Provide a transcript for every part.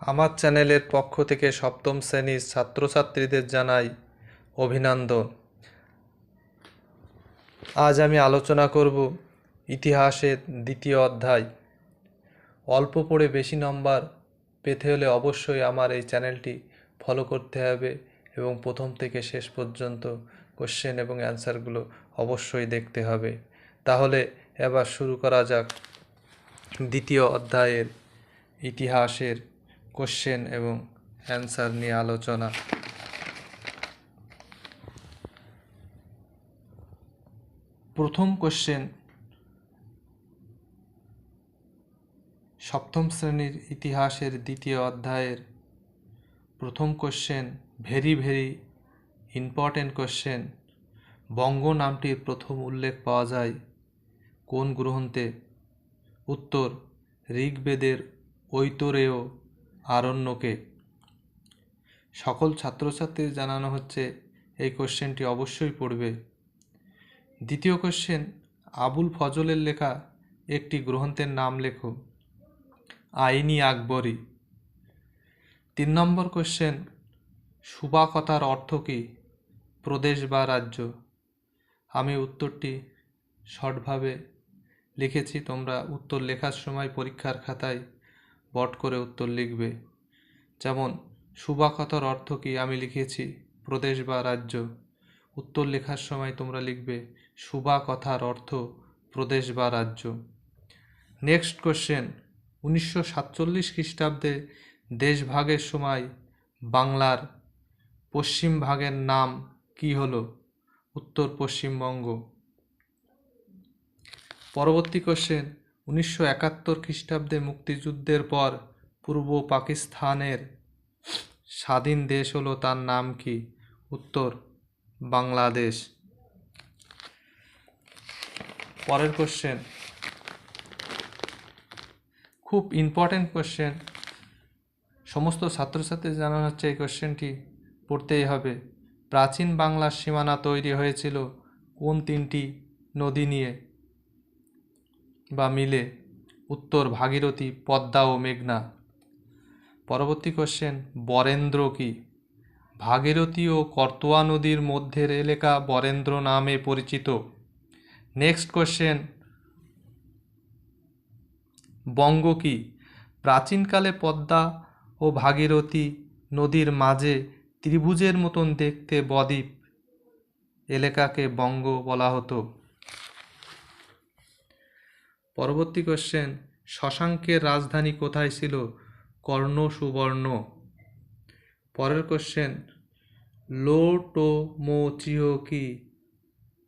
আমার চ্যানেলের পক্ষ থেকে সপ্তম শ্রেণীর ছাত্রছাত্রীদের জানাই অভিনন্দন। আজ আমি আলোচনা করব ইতিহাসের দ্বিতীয় অধ্যায়। অল্প পড়ে বেশি নম্বর পেতে হলে অবশ্যই আমার এই চ্যানেলটি ফলো করতে হবে এবং প্রথম থেকে শেষ পর্যন্ত কোশ্চেন এবং অ্যান্সারগুলো অবশ্যই দেখতে হবে। তাহলে এবার শুরু করা যাক দ্বিতীয় অধ্যায়ের ইতিহাসের কোশ্চেন এবং অ্যান্সার নিয়ে আলোচনা। প্রথম কোশ্চেন, সপ্তম শ্রেণীর ইতিহাসের দ্বিতীয় অধ্যায়ের প্রথম কোশ্চেন, ভেরি ইম্পর্টেন্ট কোশ্চেন। বঙ্গ নামটির প্রথম উল্লেখ পাওয়া যায় কোন গ্রন্থে? উত্তর, ঋগ্বেদের ঐতরেয় আরণ্যকে। সকল ছাত্রছাত্রীর জানানো হচ্ছে এই কোশ্চেনটি অবশ্যই পড়বে। দ্বিতীয় কোশ্চেন, আবুল ফজলের লেখা একটি গ্রন্থের নাম লেখো। আইনি আকবরী। 3 নম্বর কোশ্চেন, সুবা কথার অর্থ কী? প্রদেশ বা রাজ্য। আমি উত্তরটি শর্টভাবে লিখেছি, তোমরা উত্তর লেখার সময় পরীক্ষার খাতায় বট করে উত্তর লিখবে। যেমন সুবা কথার অর্থ কী আমি লিখেছি প্রদেশ বা রাজ্য, উত্তর লেখার সময় তোমরা লিখবে সুবা কথার অর্থ প্রদেশ বা রাজ্য। নেক্সট কোশ্চেন, 1947 খ্রিস্টাব্দে দেশভাগের সময় বাংলার পশ্চিম ভাগের নাম কি হলো? উত্তর, পশ্চিমবঙ্গ। পরবর্তী কোশ্চেন, 1971 খ্রিস্টাব্দে মুক্তিযুদ্ধের পর পূর্ব পাকিস্তানের স্বাধীন দেশ হলো, তার নাম কি? উত্তর, বাংলাদেশ। পরের কোশ্চেন, খুব ইম্পর্টেন্ট কোশ্চেন, সমস্ত ছাত্রছাত্রী জানানো হচ্ছে এই কোশ্চেনটি পড়তেই হবে। প্রাচীন বাংলার সীমানা তৈরি হয়েছিল কোন 3টি নদী নিয়ে বা মিলে? উত্তর, ভাগীরথী, পদ্মা ও মেঘনা। পরবর্তী কোশ্চেন, বরেন্দ্র কি? ভাগীরথী ও করতোয়া নদীর মধ্যের এলাকা বরেন্দ্র নামে পরিচিত। নেক্সট কোশ্চেন, বঙ্গ কি? প্রাচীনকালে পদ্মা ও ভাগীরথী নদীর মাঝে ত্রিভুজের মতন দেখতে বদ্বীপ এলাকাকে বঙ্গ বলা হতো। পরবর্তী কোশ্চেন, শশাঙ্কের রাজধানী কোথায় ছিল? কর্ণ সুবর্ণ। পরের কোশ্চেন, লোটোমোচিও কি?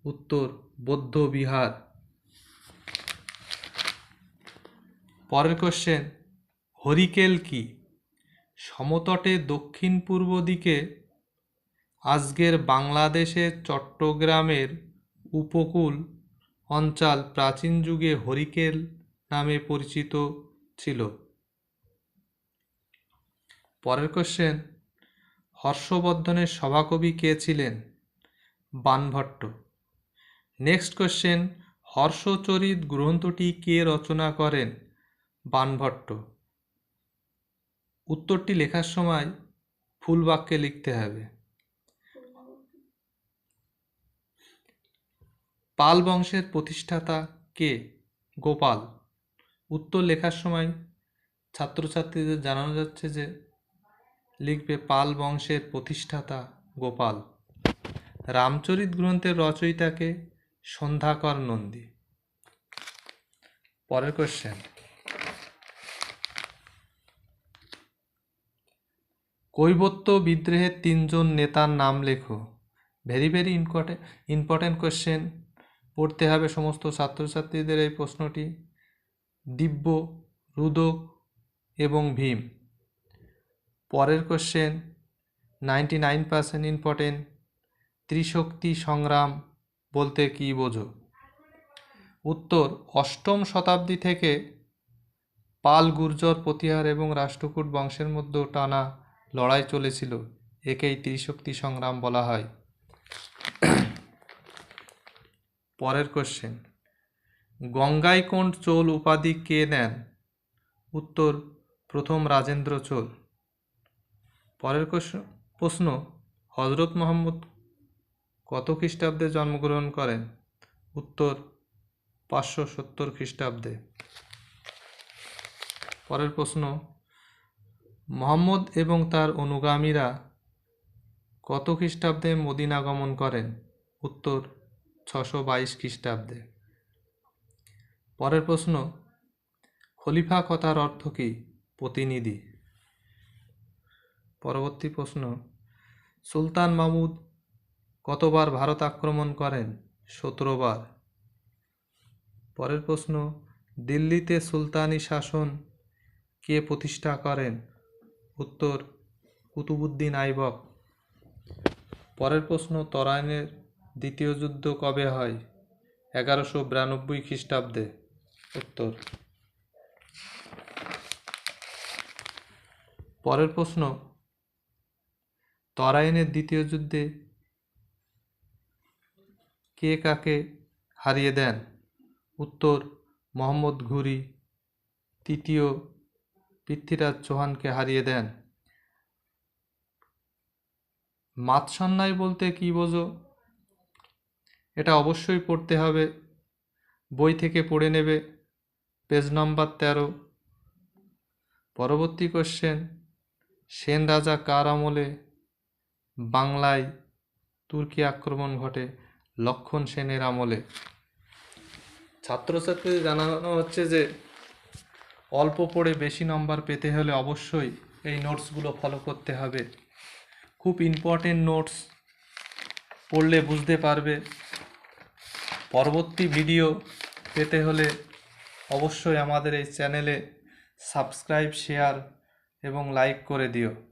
উত্তর, বৌদ্ধ বিহার। পরের কোশ্চেন, হরিকেল কি? সমতটে দক্ষিণ পূর্ব দিকে আজকের বাংলাদেশের চট্টগ্রামের উপকূল অঞ্চল প্রাচীন যুগে হরিকেল নামে পরিচিত ছিল। পরের কোশ্চেন, হর্ষবর্ধনের সভাকবি কে ছিলেন? বাণভট্ট। নেক্সট কোশ্চেন, হর্ষচরিত গ্রন্থটি কে রচনা করেন? বাণভট্ট। উত্তরটি লেখার সময় ফুল বাক্যে লিখতে হবে। পাল বংশের প্রতিষ্ঠাতা কে? গোপাল। উত্তর লেখার সময় ছাত্রছাত্রীদের জানানো যাচ্ছে যে লিখবে পাল বংশের প্রতিষ্ঠাতা গোপাল। রামচরিত গ্রন্থের রচয়িতাকে? সন্ধ্যাকর নন্দী। পরের কোশ্চেন, কৈবর্ত বিদ্রোহের 3 জন নেতার নাম লেখো। ভেরি ইম্পর্টেন্ট কোশ্চেন, পড়তে হবে সমস্ত ছাত্রছাত্রীদের এই প্রশ্নটি। দিব্য, রুদক এবং ভীম। পরের কোশ্চেন, 99% ইম্পর্টেন্ট, ত্রিশক্তি সংগ্রাম বলতে কি বোঝো? উত্তর, 8ম শতাব্দী থেকে পাল, গুর্জর, প্রতিহার এবং রাষ্ট্রকূট বংশের মধ্যে টানা লড়াই চলেছিল, একেই ত্রিশক্তি সংগ্রাম বলা হয়। পরের কোশ্চেন, গঙ্গাইকোন্ড চোল উপাধি কে নেন? উত্তর, প্রথম রাজেন্দ্র চোল। পরের প্রশ্ন, হজরত মোহাম্মদ কত খ্রিস্টাব্দে জন্মগ্রহণ করেন? উত্তর 570 খ্রিস্টাব্দে। পরের প্রশ্ন, মোহাম্মদ এবং তার অনুগামীরা কত খ্রিস্টাব্দে মদিনা গমন করেন? উত্তর 622 খ্রিস্টাব্দে। পরের প্রশ্ন, খলিফা কথার অর্থ কী? প্রতিনিধি। পরবর্তী প্রশ্ন, সুলতান মাহমুদ কতবার ভারত আক্রমণ করেন? 17 বার। পরের প্রশ্ন, দিল্লিতে সুলতানি শাসন কে প্রতিষ্ঠা করেন? উত্তর কুতুবউদ্দিন আইবক। পরের প্রশ্ন, তরাইনের দ্বিতীয় যুদ্ধ কবে হয়? 1192 খ্রিস্টাব্দে। উত্তর। পরের প্রশ্ন, তরাইনের দ্বিতীয় যুদ্ধে কে কাকে হারিয়ে দেন? উত্তর মোহাম্মদ ঘুরি তৃতীয় পৃথ্বীরাজ চৌহানকে হারিয়ে দেন। মাৎসন্যায় বলতে কি বোঝো? এটা অবশ্যই পড়তে হবে, বই থেকে পড়ে নেবে, পেজ নম্বর 13। পরবর্তী কোশ্চেন, সেন রাজা কার আমলে বাংলায় তুর্কি আক্রমণ ঘটে? লক্ষণ সেনের আমলে। ছাত্রছাত্রীদের জানানো হচ্ছে যে অল্প পড়ে বেশি নম্বর পেতে হলে অবশ্যই এই নোটসগুলো ফলো করতে হবে। খুব ইম্পর্টেন্ট নোটস, পড়লে বুঝতে পারবে। পরবর্তী ভিডিও পেতে হলে অবশ্যই আমাদের এই চ্যানেলে সাবস্ক্রাইব, শেয়ার এবং লাইক করে দিও।